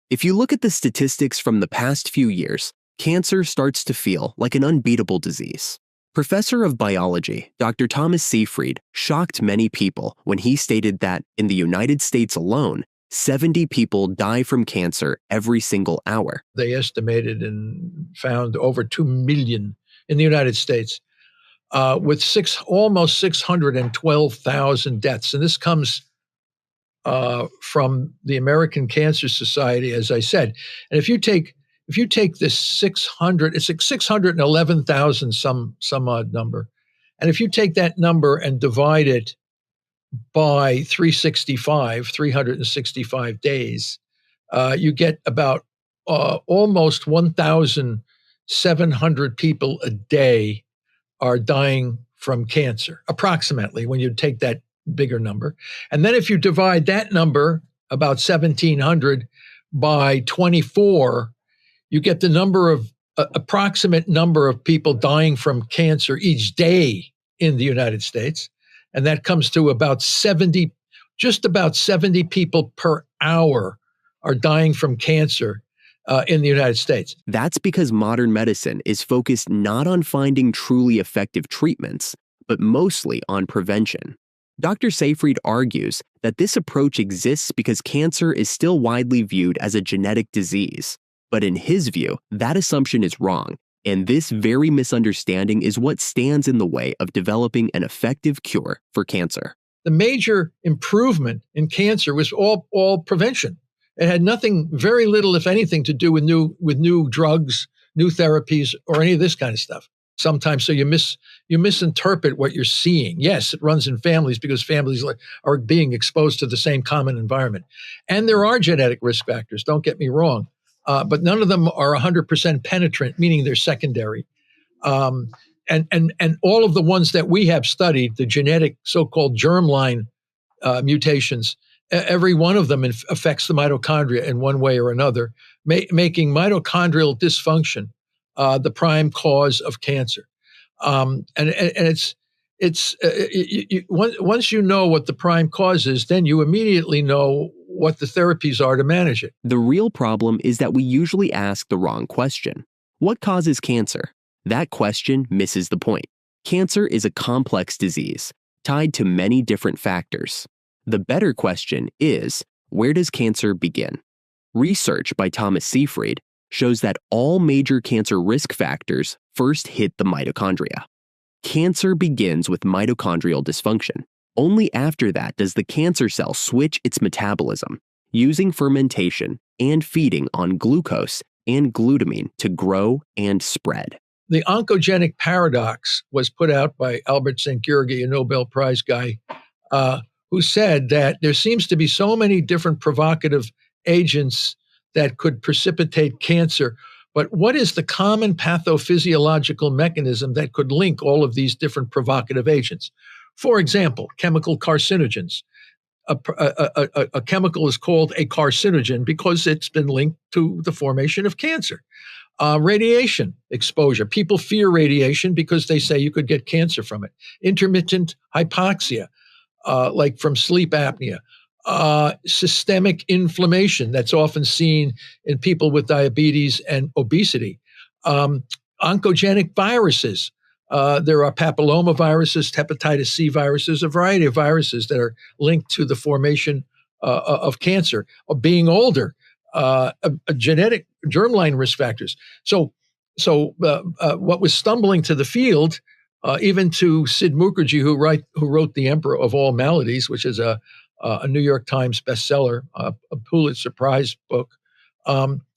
If you look at the statistics from the past few years, cancer starts to feel like an unbeatable disease. Professor of biology, Dr. Thomas Seyfried, shocked many people when he stated that in the United States alone, 70 people die from cancer every single hour. They estimated and found over 2 million in the United States, with almost 612,000 deaths. And this comes from the American Cancer Society, as I said. And if you take this 600, it's like 611,000 some odd number. And if you take that number and divide it by 365 days, you get about almost 1,700 people a day are dying from cancer, approximately, when you take that bigger number. And then if you divide that number, about 1,700, by 24, you get the approximate number of people dying from cancer each day in the United States. And that comes to just about 70 people per hour are dying from cancer in the United States. That's because modern medicine is focused not on finding truly effective treatments, but mostly on prevention. Dr. Seyfried argues that this approach exists because cancer is still widely viewed as a genetic disease. But in his view, that assumption is wrong, and this very misunderstanding is what stands in the way of developing an effective cure for cancer. The major improvement in cancer was all prevention. It had very little, if anything, to do with new drugs, new therapies, or any of this kind of stuff. Sometimes, so you misinterpret what you're seeing. Yes, it runs in families because families are being exposed to the same common environment. And there are genetic risk factors, don't get me wrong, but none of them are 100% penetrant, meaning they're secondary. And all of the ones that we have studied, the genetic so-called germline mutations, every one of them affects the mitochondria in one way or another, making mitochondrial dysfunction the prime cause of cancer. Once you know what the prime cause is, then you immediately know what the therapies are to manage it. The real problem is that we usually ask the wrong question. What causes cancer? That question misses the point. Cancer is a complex disease, tied to many different factors. The better question is, where does cancer begin? Research by Thomas Seyfried shows that all major cancer risk factors first hit the mitochondria. Cancer begins with mitochondrial dysfunction. Only after that does the cancer cell switch its metabolism, using fermentation and feeding on glucose and glutamine to grow and spread. The oncogenic paradox was put out by Albert Szent-Györgyi, a Nobel Prize guy, who said that there seems to be so many different provocative agents that could precipitate cancer. But what is the common pathophysiological mechanism that could link all of these different provocative agents? For example, chemical carcinogens. A chemical is called a carcinogen because it's been linked to the formation of cancer. Radiation exposure. People fear radiation because they say you could get cancer from it. Intermittent hypoxia, like from sleep apnea. Systemic inflammation that's often seen in people with diabetes and obesity. Oncogenic viruses. There are papillomaviruses, hepatitis C viruses, a variety of viruses that are linked to the formation of cancer, of being older, genetic germline risk factors. So what was stumbling to the field, even to Sid Mukherjee, who wrote The Emperor of All Maladies, which is a New York Times bestseller, a Pulitzer Prize book.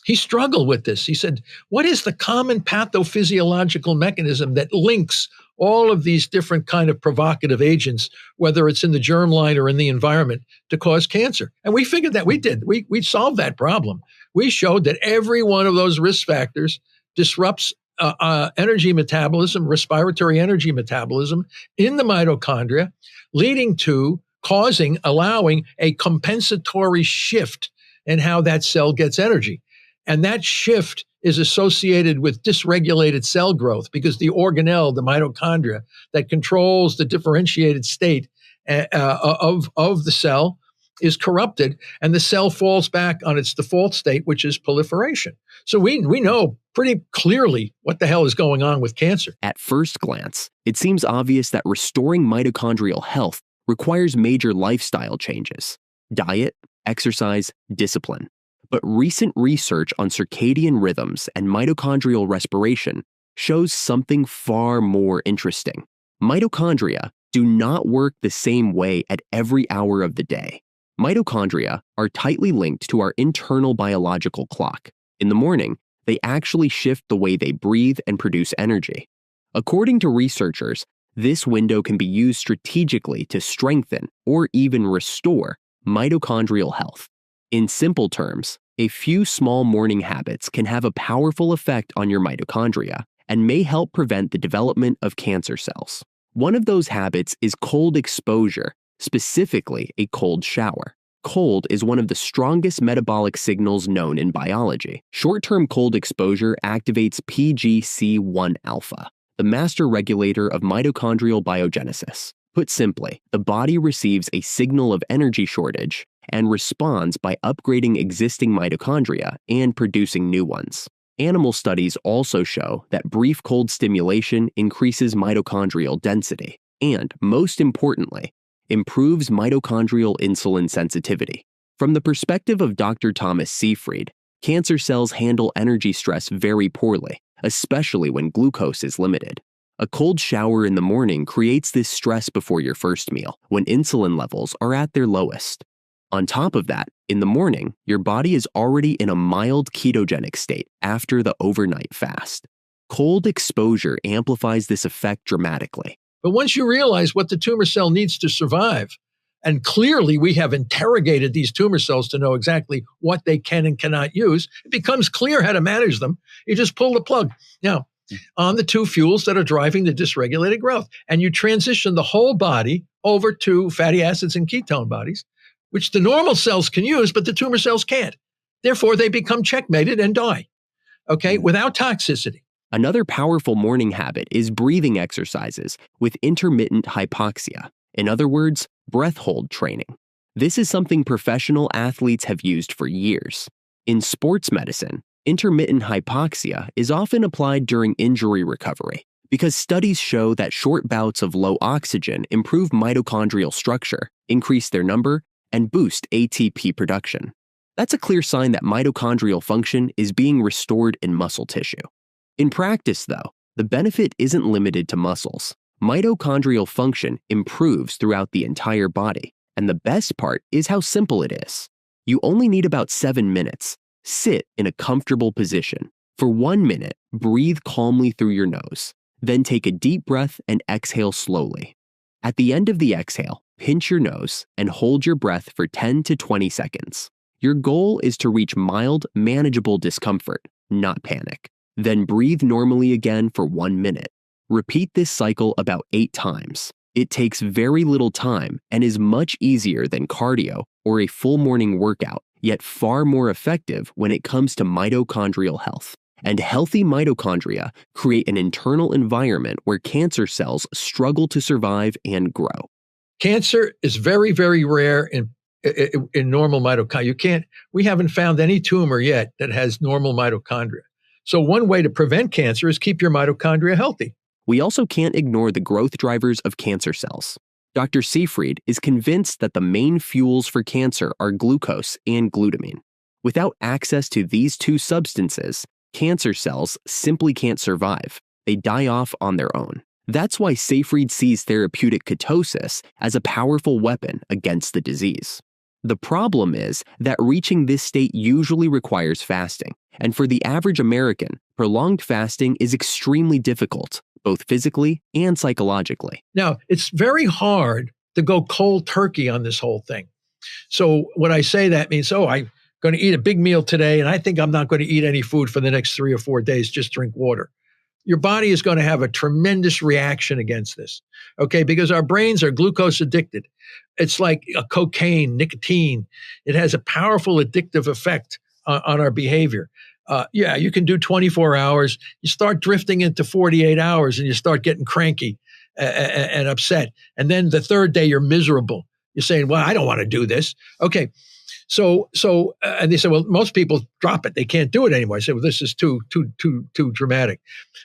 He struggled with this. He said, what is the common pathophysiological mechanism that links all of these different kind of provocative agents, whether it's in the germline or in the environment, to cause cancer? And we figured that we did. We solved that problem. We showed that every one of those risk factors disrupts energy metabolism, respiratory energy metabolism in the mitochondria, leading to allowing a compensatory shift in how that cell gets energy. And that shift is associated with dysregulated cell growth because the organelle, the mitochondria that controls the differentiated state of the cell, is corrupted and the cell falls back on its default state, which is proliferation. So we know pretty clearly what the hell is going on with cancer. At first glance, it seems obvious that restoring mitochondrial health requires major lifestyle changes: diet, exercise, discipline. But recent research on circadian rhythms and mitochondrial respiration shows something far more interesting. Mitochondria do not work the same way at every hour of the day. Mitochondria are tightly linked to our internal biological clock. In the morning, they actually shift the way they breathe and produce energy. According to researchers, this window can be used strategically to strengthen or even restore mitochondrial health. In simple terms, a few small morning habits can have a powerful effect on your mitochondria and may help prevent the development of cancer cells. One of those habits is cold exposure, specifically a cold shower. Cold is one of the strongest metabolic signals known in biology. Short-term cold exposure activates PGC1 alpha, the master regulator of mitochondrial biogenesis. Put simply, the body receives a signal of energy shortage and responds by upgrading existing mitochondria and producing new ones. Animal studies also show that brief cold stimulation increases mitochondrial density and, most importantly, improves mitochondrial insulin sensitivity. From the perspective of Dr. Thomas Seyfried, cancer cells handle energy stress very poorly, especially when glucose is limited. A cold shower in the morning creates this stress before your first meal, when insulin levels are at their lowest. On top of that, in the morning, your body is already in a mild ketogenic state after the overnight fast. Cold exposure amplifies this effect dramatically. But once you realize what the tumor cell needs to survive, and clearly we have interrogated these tumor cells to know exactly what they can and cannot use, it becomes clear how to manage them. You just pull the plug. Now, on the two fuels that are driving the dysregulated growth, and you transition the whole body over to fatty acids and ketone bodies, which the normal cells can use, but the tumor cells can't. Therefore, they become checkmated and die, without toxicity. Another powerful morning habit is breathing exercises with intermittent hypoxia. In other words, breath hold training. This is something professional athletes have used for years. In sports medicine, intermittent hypoxia is often applied during injury recovery because studies show that short bouts of low oxygen improve mitochondrial structure, increase their number, and boost ATP production. That's a clear sign that mitochondrial function is being restored in muscle tissue. In practice, though, the benefit isn't limited to muscles. Mitochondrial function improves throughout the entire body, and the best part is how simple it is. You only need about 7 minutes. Sit in a comfortable position. For 1 minute, breathe calmly through your nose. Then take a deep breath and exhale slowly. At the end of the exhale, pinch your nose and hold your breath for 10 to 20 seconds. Your goal is to reach mild, manageable discomfort, not panic. Then breathe normally again for 1 minute. Repeat this cycle about 8 times. It takes very little time and is much easier than cardio or a full morning workout, yet far more effective when it comes to mitochondrial health. And healthy mitochondria create an internal environment where cancer cells struggle to survive and grow. Cancer is very, very rare in normal mitochondria. We haven't found any tumor yet that has normal mitochondria. So one way to prevent cancer is keep your mitochondria healthy. We also can't ignore the growth drivers of cancer cells. Dr. Seyfried is convinced that the main fuels for cancer are glucose and glutamine. Without access to these two substances, cancer cells simply can't survive. They die off on their own. That's why Seyfried sees therapeutic ketosis as a powerful weapon against the disease. The problem is that reaching this state usually requires fasting, and for the average American, prolonged fasting is extremely difficult, both physically and psychologically. Now, it's very hard to go cold turkey on this whole thing. So when I say that means, I'm going to eat a big meal today, and I think I'm not going to eat any food for the next 3 or 4 days, just drink water. Your body is going to have a tremendous reaction against this, because our brains are glucose addicted. It's like cocaine, nicotine. It has a powerful addictive effect on our behavior. You can do 24 hours. You start drifting into 48 hours and you start getting cranky and upset. And then the third day, you're miserable. You're saying, well, I don't want to do this. Okay. And they said, well, most people drop it. They can't do it anymore. I said, well, this is too dramatic.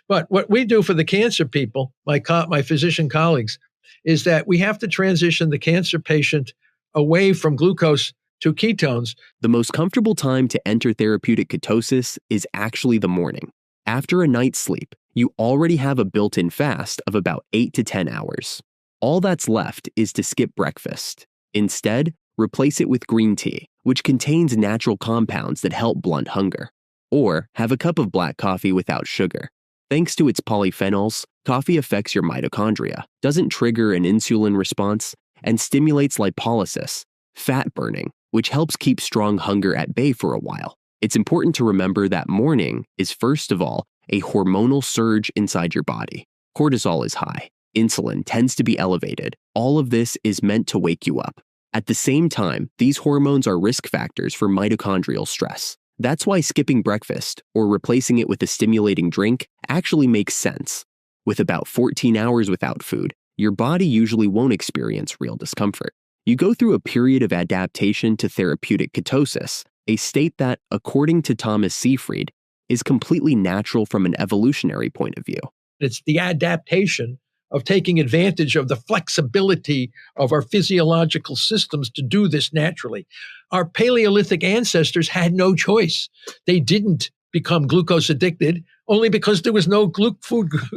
But what we do for the cancer people, my physician colleagues, is that we have to transition the cancer patient away from glucose to ketones. The most comfortable time to enter therapeutic ketosis is actually the morning. After a night's sleep, you already have a built-in fast of about 8 to 10 hours. All that's left is to skip breakfast. Instead, replace it with green tea, which contains natural compounds that help blunt hunger. Or have a cup of black coffee without sugar. Thanks to its polyphenols, coffee affects your mitochondria, doesn't trigger an insulin response, and stimulates lipolysis, fat burning, which helps keep strong hunger at bay for a while. It's important to remember that morning is, first of all, a hormonal surge inside your body. Cortisol is high. Insulin tends to be elevated. All of this is meant to wake you up. At the same time, these hormones are risk factors for mitochondrial stress. That's why skipping breakfast or replacing it with a stimulating drink actually makes sense. With about 14 hours without food, your body usually won't experience real discomfort. You go through a period of adaptation to therapeutic ketosis, a state that, according to Thomas Seyfried, is completely natural from an evolutionary point of view. It's the adaptation of taking advantage of the flexibility of our physiological systems to do this naturally. Our Paleolithic ancestors had no choice. They didn't become glucose addicted only because there was no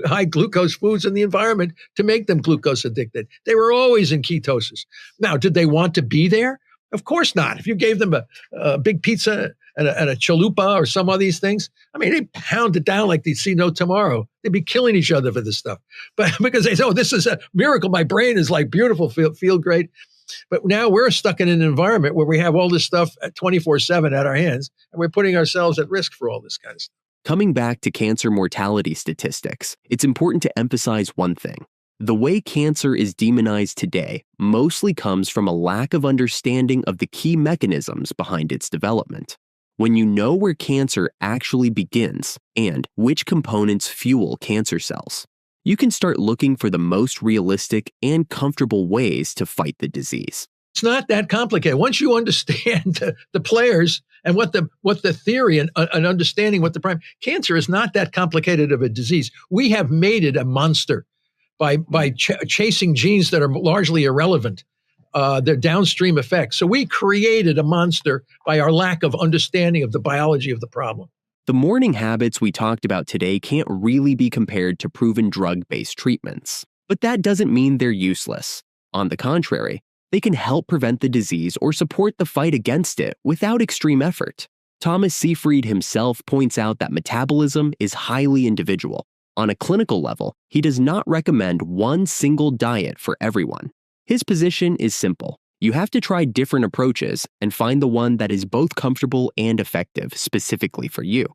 high glucose foods in the environment to make them glucose addicted. They were always in ketosis. Now, did they want to be there? Of course not. If you gave them a big pizza and a chalupa or some of these things, I mean, they pound it down like they'd see no tomorrow. They'd be killing each other for this stuff. But because they say, oh, this is a miracle. My brain is like beautiful, feel great. But now we're stuck in an environment where we have all this stuff at 24/7 at our hands, and we're putting ourselves at risk for all this kind of stuff. Coming back to cancer mortality statistics, it's important to emphasize one thing. The way cancer is demonized today mostly comes from a lack of understanding of the key mechanisms behind its development. When you know where cancer actually begins and which components fuel cancer cells, you can start looking for the most realistic and comfortable ways to fight the disease. It's not that complicated. Once you understand the players and what the theory and understanding what the prime cancer is not that complicated of a disease. We have made it a monster by chasing genes that are largely irrelevant, their downstream effects. So we created a monster by our lack of understanding of the biology of the problem. The morning habits we talked about today can't really be compared to proven drug-based treatments. But that doesn't mean they're useless. On the contrary, they can help prevent the disease or support the fight against it without extreme effort. Thomas Seyfried himself points out that metabolism is highly individual. On a clinical level, he does not recommend one single diet for everyone. His position is simple. You have to try different approaches and find the one that is both comfortable and effective specifically for you.